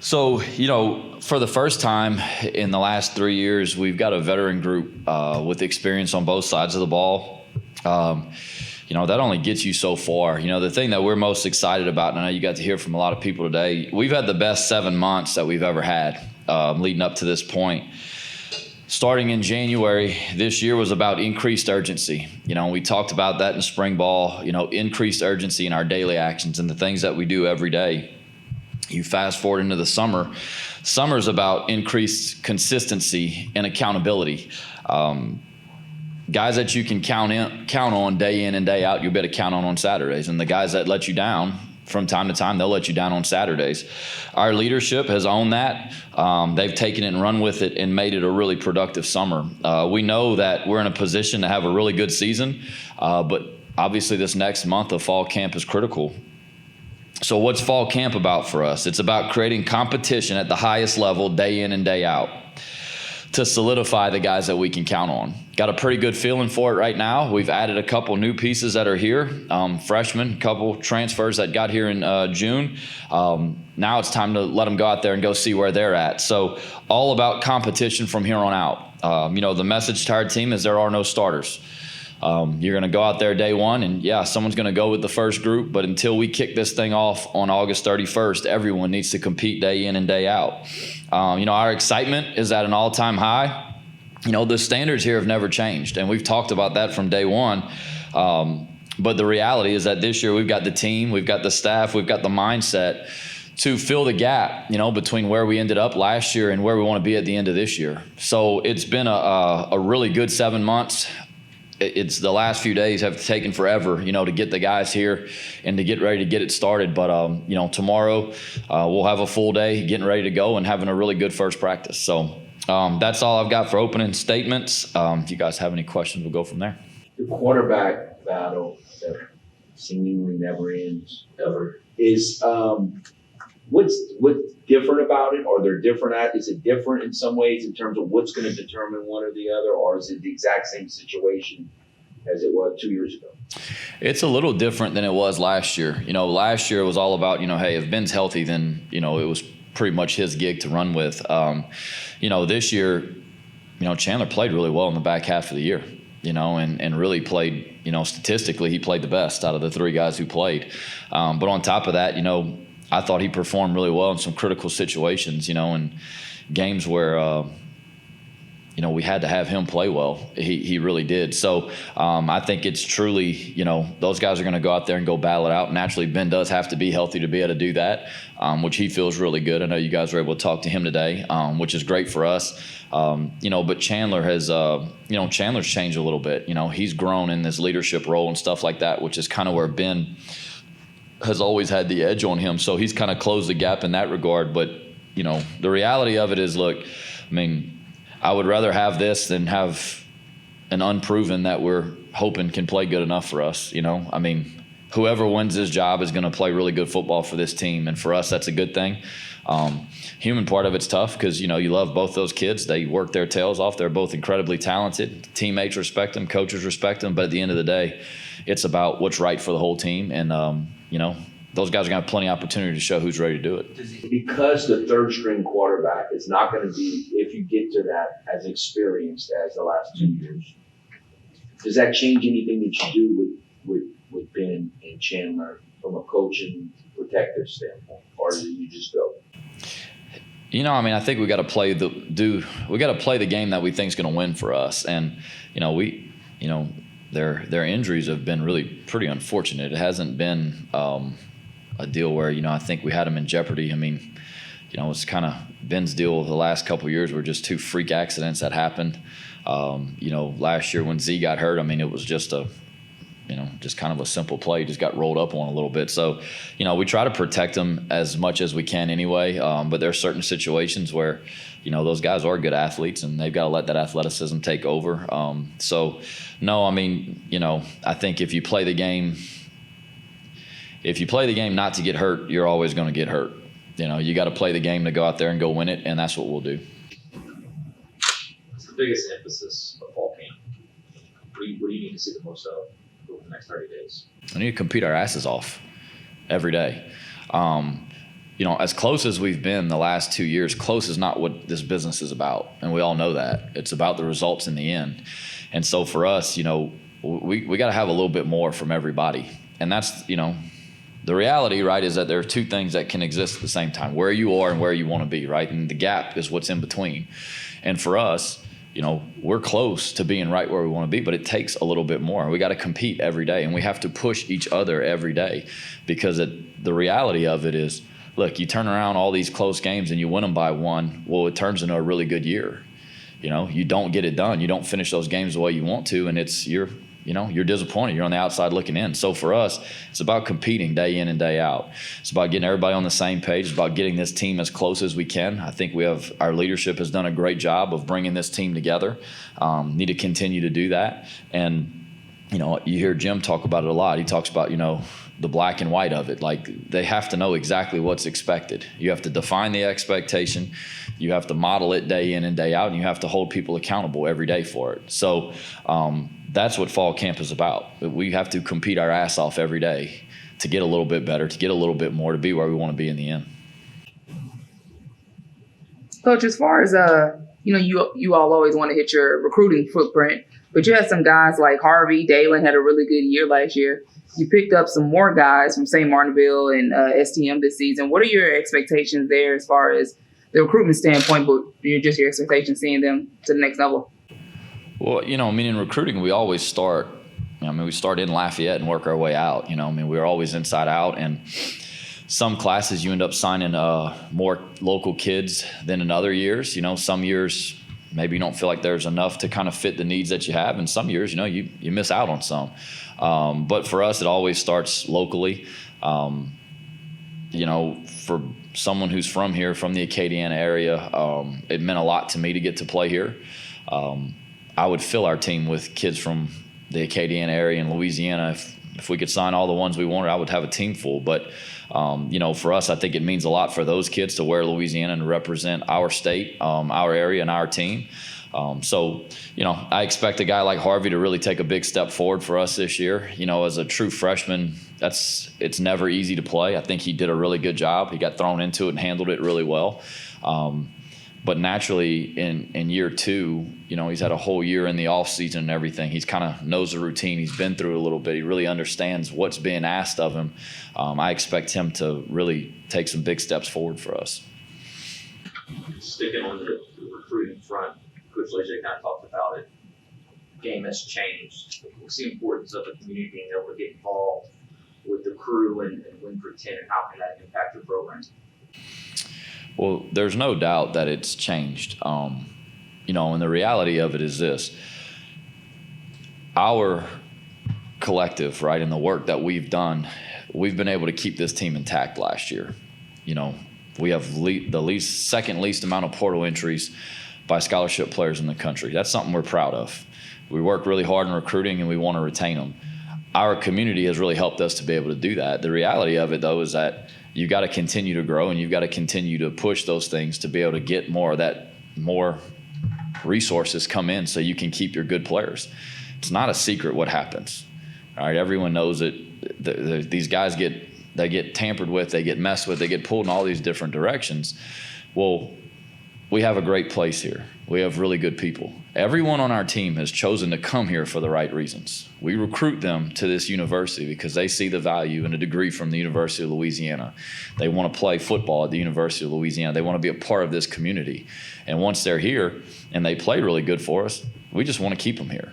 So, for the first time in the last 3 years, we've got a veteran group with experience on both sides of the ball. That only gets you so far. The thing that we're most excited about, and I know you got to hear from a lot of people today, we've had the best 7 months that we've ever had leading up to this point. Starting in January, this year was about increased urgency. We talked about that in spring ball, increased urgency in our daily actions and the things that we do every day. You fast forward into the summer. Summer's about increased consistency and accountability. Guys that you can count on day in and day out, you'll be able to count on Saturdays. And the guys that let you down from time to time, they'll let you down on Saturdays. Our leadership has owned that. They've taken it and run with it and made it a really productive summer. We know that we're in a position to have a really good season, but obviously this next month of fall camp is critical. So what's fall camp about for us? It's about creating competition at the highest level day in and day out to solidify the guys that we can count on. Got a pretty good feeling for it right now. We've added a couple new pieces that are here, freshmen, a couple transfers that got here in June. Now it's time to let them go out there and go see where they're at. So all about competition from here on out. The message to our team is there are no starters. You're going to go out there day one, and someone's going to go with the first group. But until we kick this thing off on August 31st, everyone needs to compete day in and day out. Our excitement is at an all-time high. The standards here have never changed, and we've talked about that from day one. But the reality is that this year we've got the team, we've got the staff, we've got the mindset to fill the gap, between where we ended up last year and where we want to be at the end of this year. So it's been a really good 7 months. It's the last few days have taken forever, to get the guys here and to get ready to get it started. But, tomorrow we'll have a full day getting ready to go and having a really good first practice. So that's all I've got for opening statements. If you guys have any questions, we'll go from there. The quarterback battle that seemingly never ends, ever, is what's different about it? Is it different in some ways in terms of what's going to determine one or the other, or is it the exact same situation as it was 2 years ago? It's a little different than it was last year. Last year it was all about, hey, if Ben's healthy, then, it was pretty much his gig to run with. This year, Chandler played really well in the back half of the year, and really played, statistically, he played the best out of the three guys who played. But on top of that, I thought he performed really well in some critical situations, in games where, we had to have him play well. He really did. So I think it's truly, those guys are going to go out there and go battle it out. Naturally, Ben does have to be healthy to be able to do that, which he feels really good. I know you guys were able to talk to him today, which is great for us. But Chandler has, Chandler's changed a little bit. He's grown in this leadership role and stuff like that, which is kind of where Ben has always had the edge on him. So he's kind of closed the gap in that regard. But, the reality of it is, look, I would rather have this than have an unproven that we're hoping can play good enough for us. Whoever wins this job is going to play really good football for this team. And for us, that's a good thing. Human part of it's tough because, you love both those kids. They work their tails off. They're both incredibly talented. Teammates respect them. Coaches respect them. But at the end of the day, it's about what's right for the whole team. And, those guys are going to have plenty of opportunity to show who's ready to do it. Because the third string quarterback is not going to be, if you get to that, as experienced as the last 2 years, does that change anything that you do with Ben and Chandler from a coaching protective standpoint, or do you just go? I think we got to play the game that we think is going to win for us, and their injuries have been really pretty unfortunate. It hasn't been a deal where I think we had them in jeopardy. It's kind of Ben's deal the last couple of years were just two freak accidents that happened. Last year when Z got hurt, it was just just kind of a simple play, just got rolled up on a little bit. So, we try to protect them as much as we can anyway. But there are certain situations where, those guys are good athletes and they've got to let that athleticism take over. No, I think if you play the game not to get hurt, you're always going to get hurt. You got to play the game to go out there and go win it, and that's what we'll do. What's the biggest emphasis of fall camp? What do you need to see the most of the next 30 days? I need to compete our asses off every day. as close as we've been the last 2 years, close is not what this business is about. And we all know that. It's about the results in the end. And so for us, we got to have a little bit more from everybody. And that's, the reality, right, is that there are two things that can exist at the same time, where you are and where you want to be, right? And the gap is what's in between. And for us, we're close to being right where we want to be, but it takes a little bit more. We got to compete every day, and we have to push each other every day, because the reality of it is, look, you turn around all these close games and you win them by one, well, it turns into a really good year. You don't get it done. You don't finish those games the way you want to, and you're disappointed. You're on the outside looking in. So for us, it's about competing day in and day out. It's about getting everybody on the same page. It's about getting this team as close as we can. I think our leadership has done a great job of bringing this team together. Need to continue to do that. And, you hear Jim talk about it a lot. He talks about, the black and white of it. Like, they have to know exactly what's expected. You have to define the expectation. You have to model it day in and day out, and you have to hold people accountable every day for it. So that's what fall camp is about. We have to compete our ass off every day to get a little bit better, to get a little bit more, to be where we want to be in the end. Coach, as far as you all always want to hit your recruiting footprint, but you had some guys like Harvey, Dalen had a really good year last year. You picked up some more guys from St. Martinville and STM this season. What are your expectations there as far as the recruitment standpoint, but your expectations seeing them to the next level? Well, in recruiting, we always start, we start in Lafayette and work our way out. We're always inside out. And some classes you end up signing more local kids than in other years. Some years maybe you don't feel like there's enough to kind of fit the needs that you have. And some years, you miss out on some. But for us, it always starts locally. For someone who's from here, from the Acadiana area, it meant a lot to me to get to play here. I would fill our team with kids from the Acadiana area in Louisiana. If we could sign all the ones we wanted, I would have a team full. But, for us, I think it means a lot for those kids to wear Louisiana and represent our state, our area, and our team. I expect a guy like Harvey to really take a big step forward for us this year. As a true freshman, it's never easy to play. I think he did a really good job. He got thrown into it and handled it really well. But naturally, in year two, he's had a whole year in the off season and everything. He's kind of knows the routine. He's been through it a little bit. He really understands what's being asked of him. I expect him to really take some big steps forward for us. Sticking on the recruiting front, Coach Leger kind of talked about it. The game has changed. What's the importance of the community being able to get involved with the crew and win for 10, and how can that impact your program? Well, there's no doubt that it's changed. And the reality of it is this. Our collective, right, and the work that we've done, we've been able to keep this team intact last year. We have the second least amount of portal entries by scholarship players in the country. That's something we're proud of. We work really hard in recruiting, and we want to retain them. Our community has really helped us to be able to do that. The reality of it, though, is that you got to continue to grow, and you've got to continue to push those things to be able to get more resources come in so you can keep your good players. It's not a secret what happens. All right, everyone knows it. These guys get tampered with, they get messed with, they get pulled in all these different directions. Well, we have a great place here. We have really good people. Everyone on our team has chosen to come here for the right reasons. We recruit them to this university because they see the value in a degree from the University of Louisiana. They want to play football at the University of Louisiana. They want to be a part of this community. And once they're here and they play really good for us, we just want to keep them here.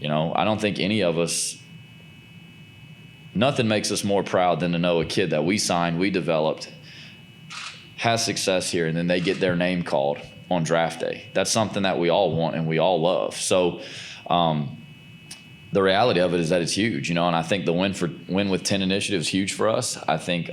I don't think any of us, nothing makes us more proud than to know a kid that we signed, we developed, has success here, and then they get their name called on draft day. That's something that we all want and we all love. So the reality of it is that it's huge, and I think the Win with 10 initiative is huge for us. I think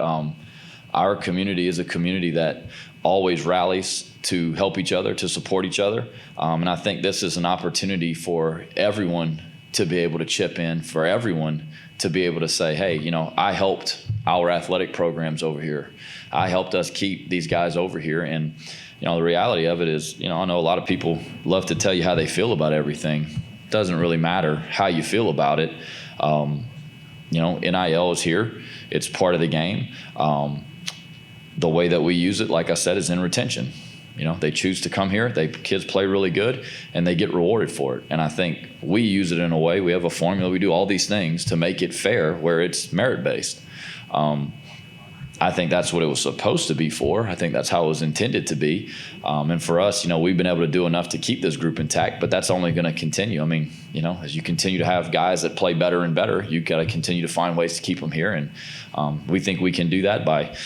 our community is a community that always rallies to help each other, to support each other. And I think this is an opportunity for everyone to be able to chip in, for everyone to be able to say, hey, I helped our athletic programs over here. I helped us keep these guys over here. And, the reality of it is, I know a lot of people love to tell you how they feel about everything. It doesn't really matter how you feel about it. NIL is here. It's part of the game. the way that we use it, like I said, is in retention. They choose to come here. Kids play really good, and they get rewarded for it. And I think we use it in a way. We have a formula. We do all these things to make it fair, where it's merit-based. I think that's what it was supposed to be for. I think that's how it was intended to be. And for us, we've been able to do enough to keep this group intact, but that's only going to continue. I mean, as you continue to have guys that play better and better, you got to continue to find ways to keep them here. And we think we can do that by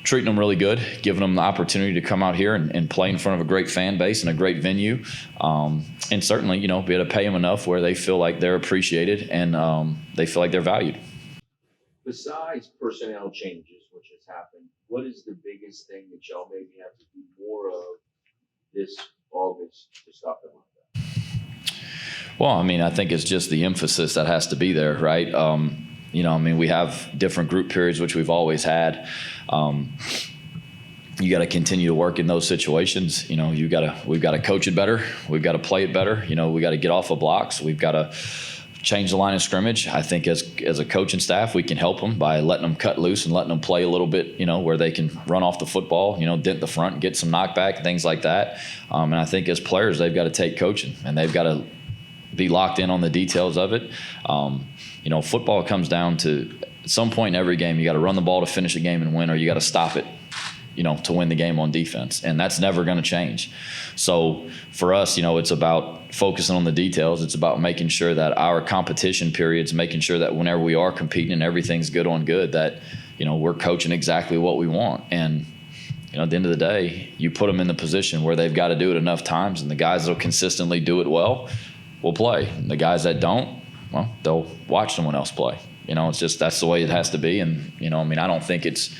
treating them really good, giving them the opportunity to come out here and play in front of a great fan base and a great venue. And certainly, be able to pay them enough where they feel like they're appreciated and they feel like they're valued. Besides personnel changes, which has happened, what is the biggest thing that y'all maybe have to do more of this August to stop them like that? Well, I think it's just the emphasis that has to be there, right? We have different group periods, which we've always had. You got to continue to work in those situations. We've got to coach it better. We've got to play it better. We got to get off of blocks. We've got to change the line of scrimmage. I think as a coaching staff, we can help them by letting them cut loose and letting them play a little bit, where they can run off the football, dent the front and get some knockback, things like that. And I think as players, they've got to take coaching and they've got to be locked in on the details of it. Football comes down to at some point in every game, you got to run the ball to finish a game and win, or you got to stop it, to win the game on defense. And that's never going to change. So for us, it's about focusing on the details. It's about making sure that our competition periods, making sure that whenever we are competing and everything's good on good, that, we're coaching exactly what we want. And, at the end of the day, you put them in the position where they've got to do it enough times, and the guys that will consistently do it well will play. And the guys that don't, well, they'll watch someone else play. It's just that's the way it has to be. And, I don't think it's,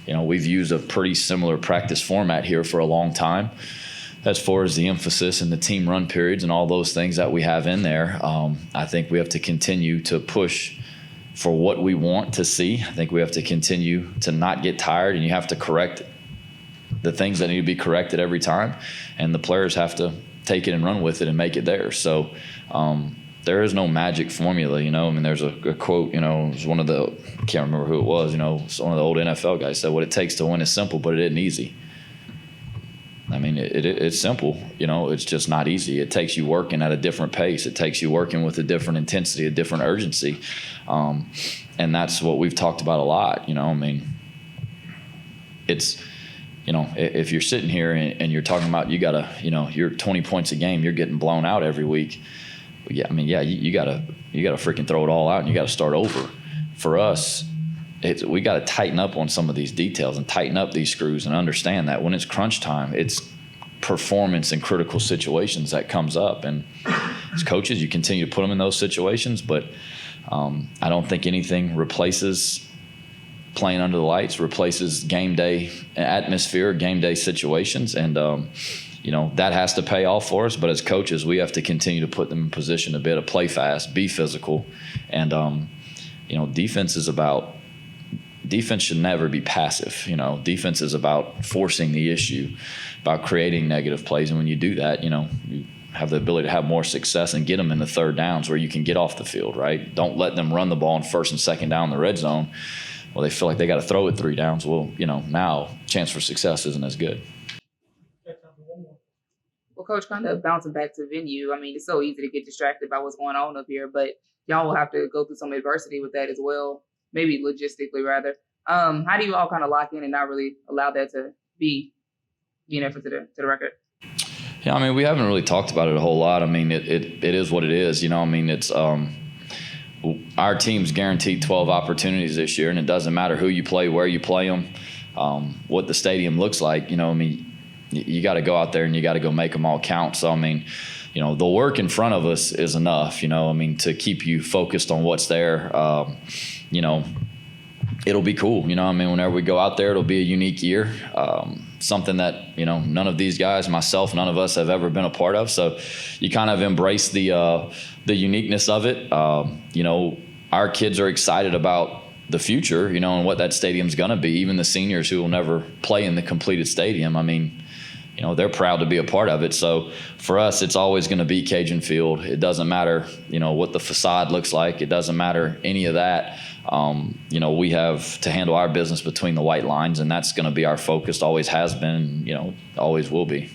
we've used a pretty similar practice format here for a long time as far as the emphasis and the team run periods and all those things that we have in there. I think we have to continue to push for what we want to see. I think we have to continue to not get tired, and you have to correct the things that need to be corrected every time. And the players have to take it and run with it and make it theirs. So, there is no magic formula, there's a quote, it was one of the, I can't remember who it was, it's one of the old NFL guys said, what it takes to win is simple, but it isn't easy. It's simple, it's just not easy. It takes you working at a different pace. It takes you working with a different intensity, a different urgency. And that's what we've talked about a lot, it's, if you're sitting here and you're talking about you gotta, you're 20 points a game, you're getting blown out every week. You gotta freaking throw it all out and you gotta start over. For us, we gotta tighten up on some of these details and tighten up these screws and understand that when it's crunch time, it's performance in critical situations that comes up. And as coaches, you continue to put them in those situations, but I don't think anything replaces playing under the lights, replaces game day atmosphere, game day situations. And that has to pay off for us. But as coaches, we have to continue to put them in position to be able to play fast, be physical. And, defense should never be passive. Defense is about forcing the issue, about creating negative plays. And when you do that, you have the ability to have more success and get them in the third downs where you can get off the field, right? Don't let them run the ball in first and second down in the red zone. Well, they feel like they got to throw it 3 downs. Well, now chance for success isn't as good. Well, Coach, kind of bouncing back to venue, it's so easy to get distracted by what's going on up here, but y'all will have to go through some adversity with that as well, maybe logistically rather. How do you all kind of lock in and not really allow that to be an effort to the record? Yeah, we haven't really talked about it a whole lot. It is what it is. It's our team's guaranteed 12 opportunities this year, and it doesn't matter who you play, where you play them, what the stadium looks like. You got to go out there and you got to go make them all count. So, the work in front of us is enough, to keep you focused on what's there. It'll be cool. Whenever we go out there, it'll be a unique year. Something that, none of these guys, myself, none of us have ever been a part of. So you kind of embrace the uniqueness of it. Our kids are excited about the future, and what that stadium's going to be. Even the seniors who will never play in the completed stadium. they're proud to be a part of it. So for us, it's always going to be Cajun Field. It doesn't matter, what the facade looks like. It doesn't matter any of that. We have to handle our business between the white lines, and that's going to be our focus. Always has been, always will be.